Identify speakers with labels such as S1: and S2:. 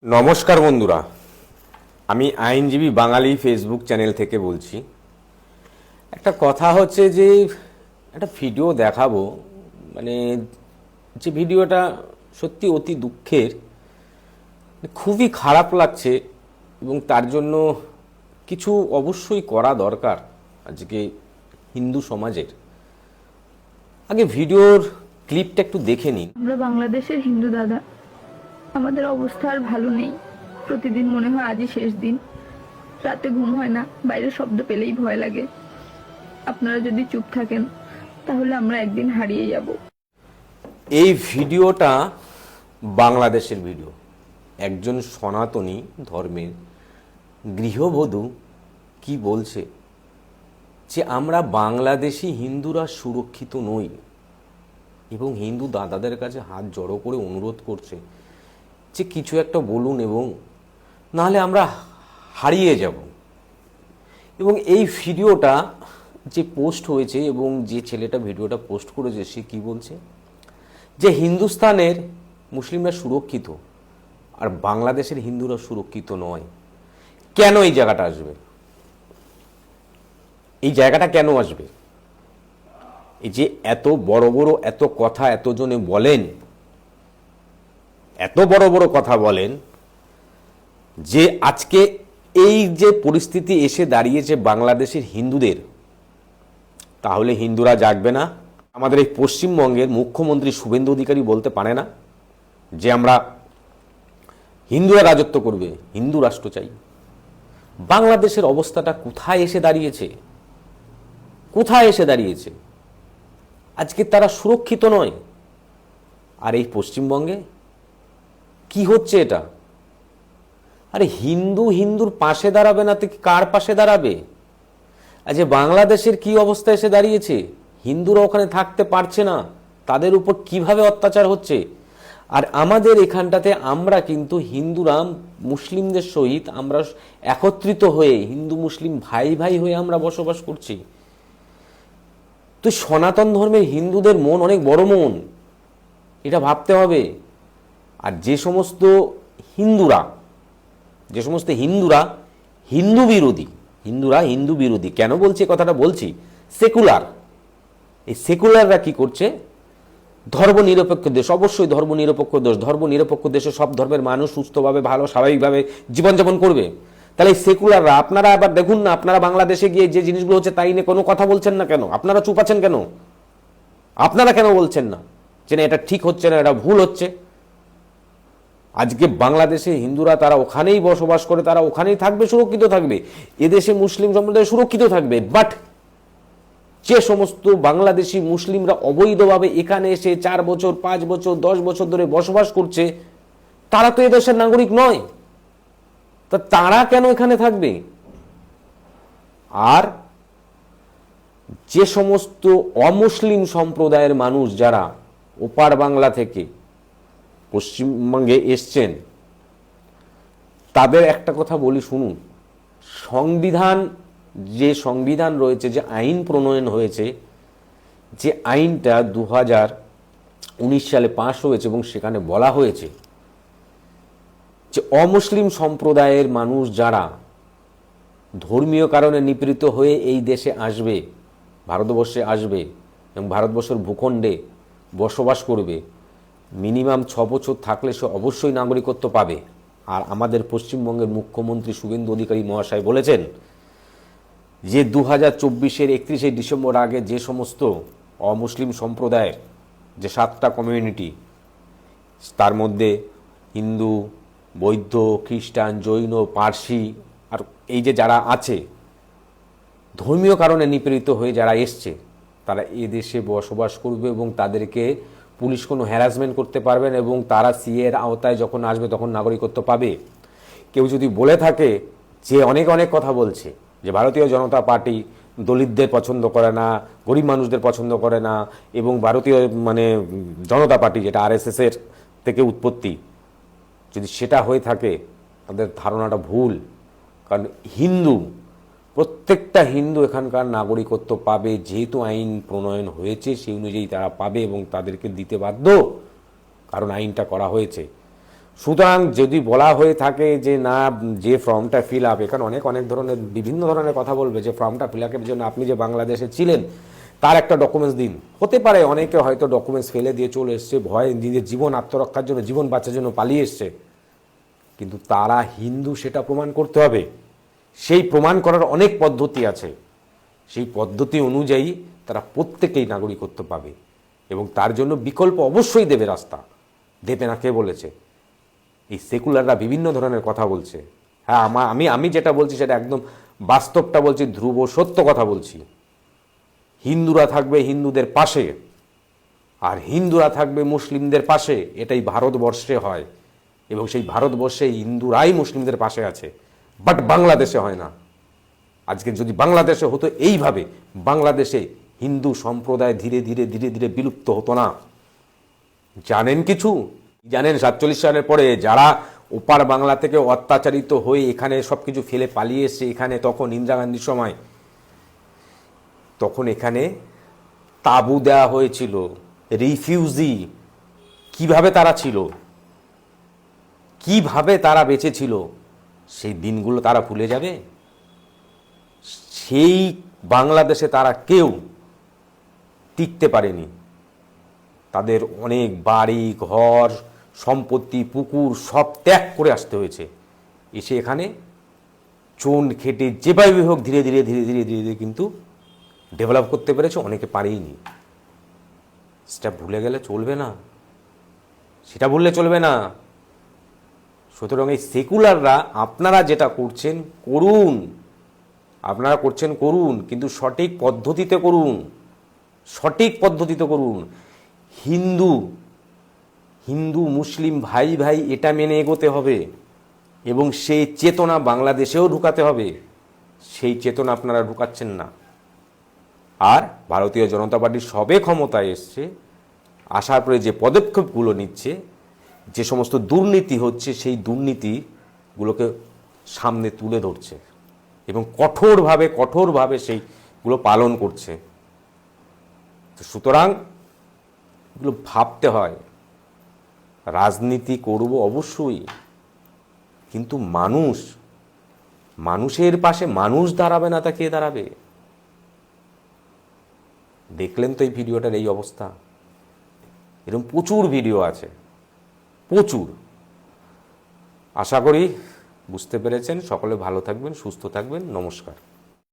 S1: নমস্কার বন্ধুরা, আমি আইনজীবী বাঙালি ফেসবুক চ্যানেল থেকে বলছি। একটা কথা হচ্ছে যে একটা ভিডিও দেখাবো, মানে যে ভিডিওটা সত্যি অতি দুঃখের, খুবই খারাপ লাগছে এবং তার জন্য কিছু অবশ্যই করা দরকার আজকে হিন্দু সমাজের। আগে ভিডিওর ক্লিপটা একটু দেখে নিন।
S2: আমরা বাংলাদেশের হিন্দু দাদা, আমাদের অবস্থা আর ভালো নেই। প্রতিদিন মনে হয় আজই শেষ দিন। রাতে ঘুম হয় না, বাইরের শব্দ পেলেই ভয় লাগে। আপনারা যদি চুপ থাকেন তাহলে আমরা একদিন হারিয়ে যাব।
S1: এই ভিডিওটা বাংলাদেশের ভিডিও। একজন সনাতনী ধর্মের গৃহবধূ কি বলছে যে আমরা বাংলাদেশি হিন্দুরা সুরক্ষিত নই এবং হিন্দু দাদাদের কাছে হাত জড়ো করে অনুরোধ করছে যে কিছু একটা বলুন এবং নাহলে আমরা হারিয়ে যাব। এবং এই ভিডিওটা যে পোস্ট হয়েছে এবং যে ছেলেটা ভিডিওটা পোস্ট করেছে সে কি বলছে যে হিন্দুস্তানের মুসলিমরা সুরক্ষিত আর বাংলাদেশের হিন্দুরা সুরক্ষিত নয়। কেন এই জায়গাটা আসবে? এই জায়গাটা কেন আসবে? এই যে এত বড় বড় এত কথা এতজনে বলেন, এত বড় বড় কথা বলেন যে আজকে এই যে পরিস্থিতি এসে দাঁড়িয়েছে বাংলাদেশের হিন্দুদের, তাহলে হিন্দুরা জাগবে না? আমাদের এই পশ্চিমবঙ্গের মুখ্যমন্ত্রী শুভেন্দু অধিকারী বলতে পারে না যে আমরা হিন্দুরা রাজত্ব করবে, হিন্দু রাষ্ট্র চাই? বাংলাদেশের অবস্থাটা কোথায় এসে দাঁড়িয়েছে? কোথায় এসে দাঁড়িয়েছে? আজকে তারা সুরক্ষিত নয়। আর এই পশ্চিমবঙ্গে কি হচ্ছে এটা? আরে হিন্দু হিন্দুর পাশে দাঁড়াবে না তো কার পাশে দাঁড়াবে? আজকে বাংলাদেশের কি অবস্থা এসে দাঁড়িয়েছে? হিন্দুরা ওখানে থাকতে পারছে না, তাদের উপর কিভাবে অত্যাচার হচ্ছে। আর আমাদের এখানটাতে আমরা কিন্তু হিন্দুরা মুসলিমদের সহিত আমরা একত্রিত হয়ে হিন্দু মুসলিম ভাই ভাই হয়ে আমরা বসবাস করছি। তো সনাতন ধর্মের হিন্দুদের মন অনেক বড় মন, এটা ভাবতে হবে। আর যে সমস্ত হিন্দুরা হিন্দু বিরোধী, হিন্দু বিরোধী কেন বলছি কথাটা বলছি, সেকুলার, এই সেকুলাররা কি করছে? ধর্মনিরপেক্ষ দেশ, অবশ্যই ধর্মনিরপেক্ষ দেশ, ধর্মনিরপেক্ষ দেশে সব ধর্মের মানুষ সুস্থভাবে ভালো স্বাভাবিকভাবে জীবনযাপন করবে। তাহলে এই সেকুলাররা, আপনারা আবার দেখুন না, আপনারা বাংলাদেশে গিয়ে যে জিনিসগুলো হচ্ছে তাই নিয়ে কোনো কথা বলছেন না কেন? আপনারা চুপ আছেন কেন? আপনারা কেন বলছেন না যে না এটা ঠিক হচ্ছে না, এটা ভুল হচ্ছে? আজকে বাংলাদেশে হিন্দুরা তারা ওখানেই বসবাস করে, তারা ওখানেই থাকবে, সুরক্ষিত থাকবে। এদেশে মুসলিম সম্প্রদায় সুরক্ষিত থাকবে। বাট যে সমস্ত বাংলাদেশি মুসলিমরা অবৈধভাবে এখানে এসে 4 বছর 5 বছর 10 বছর ধরে বসবাস করছে, তারা তো এদেশের নাগরিক নয়। তা তারা কেন এখানে থাকবে? আর যে সমস্ত অমুসলিম সম্প্রদায়ের মানুষ যারা ওপার বাংলা থেকে পশ্চিমবঙ্গে এসছেন, তাদের একটা কথা বলি শুনুন। সংবিধান রয়েছে, যে আইন প্রণয়ন হয়েছে, যে আইনটা 2019 সালে পাশ হয়েছে এবং সেখানে বলা হয়েছে যে অমুসলিম সম্প্রদায়ের মানুষ যারা ধর্মীয় কারণে নিপীড়িত হয়ে এই দেশে আসবে, ভারতবর্ষে আসবে এবং ভারতবর্ষের ভূখণ্ডে বসবাস করবে, মিনিমাম 6 বছর থাকলে সে অবশ্যই নাগরিকত্ব পাবে। আর আমাদের পশ্চিমবঙ্গের মুখ্যমন্ত্রী শুভেন্দু অধিকারী মহাশয় বলেছেন যে 2024-এর 31শে ডিসেম্বর আগে যে সমস্ত অমুসলিম সম্প্রদায়ের যে 7টা কমিউনিটি, তার মধ্যে হিন্দু, বৌদ্ধ, খ্রিস্টান, জৈন, পার্সি, আর এই যে যারা আছে ধর্মীয় কারণে নিপীড়িত হয়ে যারা এসছে, তারা এ দেশে বসবাস করবে এবং তাদেরকে পুলিশ কোনো হ্যারাসমেন্ট করতে পারবেন এবং তারা সিএর আওতায় যখন আসবে তখন নাগরিকত্ব পাবে। কেউ যদি বলে থাকে যে অনেক কথা বলছে যে ভারতীয় জনতা পার্টি দলিতদের পছন্দ করে না, গরিব মানুষদের পছন্দ করে না, এবং ভারতীয় জনতা পার্টি যেটা আরএসএসের থেকে উৎপত্তি, যদি সেটা হয়ে থাকে তাদের ধারণাটা ভুল। কারণ প্রত্যেকটা হিন্দু এখানকার নাগরিকত্ব পাবে, যেহেতু আইন প্রণয়ন হয়েছে সেই অনুযায়ী তারা পাবে এবং তাদেরকে দিতে বাধ্য, কারণ আইনটা করা হয়েছে। সুতরাং যদি বলা হয়ে থাকে যে না, যে ফর্মটা ফিল আপ, এখানে অনেক অনেক ধরনের বিভিন্ন ধরনের কথা বলবে, যে ফর্মটা ফিল আপের জন্য আপনি যে বাংলাদেশে ছিলেন তার একটা ডকুমেন্টস দিন। হতে পারে অনেকে হয়তো ডকুমেন্টস ফেলে দিয়ে চলে এসছে, ভয়ে নিজের জীবন আত্মরক্ষার জন্য, জীবন বাঁচার জন্য পালিয়ে এসছে, কিন্তু তারা হিন্দু সেটা প্রমাণ করতে হবে। সেই প্রমাণ করার অনেক পদ্ধতি আছে, সেই পদ্ধতি অনুযায়ী তারা প্রত্যেকেই নাগরিকত্ব পাবে, এবং তার জন্য বিকল্প অবশ্যই দেবে, রাস্তা দেবে না কে বলেছে? এই সেকুলাররা বিভিন্ন ধরনের কথা বলছে। হ্যাঁ, আমি যেটা বলছি সেটা একদম বাস্তবটা বলছি, ধ্রুব সত্য কথা বলছি। হিন্দুরা থাকবে হিন্দুদের পাশে, আর হিন্দুরা থাকবে মুসলিমদের পাশে, এটাই ভারতবর্ষে হয়, এবং সেই ভারতবর্ষে হিন্দুরাই মুসলিমদের পাশে আছে, বাট বাংলাদেশে হয় না। আজকে যদি বাংলাদেশে হতো এইভাবে, বাংলাদেশে হিন্দু সম্প্রদায় ধীরে ধীরে ধীরে ধীরে বিলুপ্ত হতো না। জানেন কিছু? জানেন 47 সালের পরে যারা ওপার বাংলা থেকে অত্যাচারিত হয়ে এখানে সব কিছু ফেলে পালিয়ে এসছে এখানে, তখন ইন্দিরা গান্ধীর সময়, তখন এখানে তাঁবু দেওয়া হয়েছিল, রিফিউজি। কিভাবে তারা ছিল, কিভাবে তারা বেঁচে ছিল, সেই দিনগুলো তারা ভুলে যাবে? সেই বাংলাদেশে তারা কেউ টিকতে পারেনি। তাদের অনেক বাড়ি ঘর সম্পত্তি পুকুর সব ত্যাগ করে আসতে হয়েছে, এসে এখানে চুন খেটে যেভাবে হোক ধীরে ধীরে ধীরে ধীরে ধীরে ধীরে কিন্তু ডেভেলপ করতে পেরেছে, অনেকে পারেইনি। সেটা ভুলে গেলে চলবে না, সেটা ভুললে চলবে না। সুতরাং এই সেকুলাররা আপনারা যেটা করছেন করুন, আপনারা করছেন করুন, কিন্তু সঠিক পদ্ধতিতে করুন, সঠিক পদ্ধতিতে করুন। হিন্দু হিন্দু মুসলিম ভাই ভাই এটা মেনে এগোতে হবে, এবং সেই চেতনা বাংলাদেশেও ঢুকাতে হবে। সেই চেতনা আপনারা ঢুকাচ্ছেন না। আর ভারতীয় জনতা পার্টি সবে ক্ষমতায় এসছে, আসার পরে যে পদক্ষেপগুলো নিচ্ছে, যে সমস্ত দুর্নীতি হচ্ছে, সেই দুর্নীতিগুলোকে সামনে তুলে ধরছে এবং কঠোরভাবে কঠোরভাবে সেইগুলো পালন করছে। সুতরাং এগুলো ভাবতে হয়। রাজনীতি করব অবশ্যই, কিন্তু মানুষের পাশে মানুষ দাঁড়াবে না, তা কে দাঁড়াবে? দেখলেন তো এই ভিডিওটার এই অবস্থা। এরকম প্রচুর ভিডিও আছে, প্রচুর। আশা করি বুঝতে পেরেছেন। সকলে ভালো থাকবেন, সুস্থ থাকবেন। নমস্কার।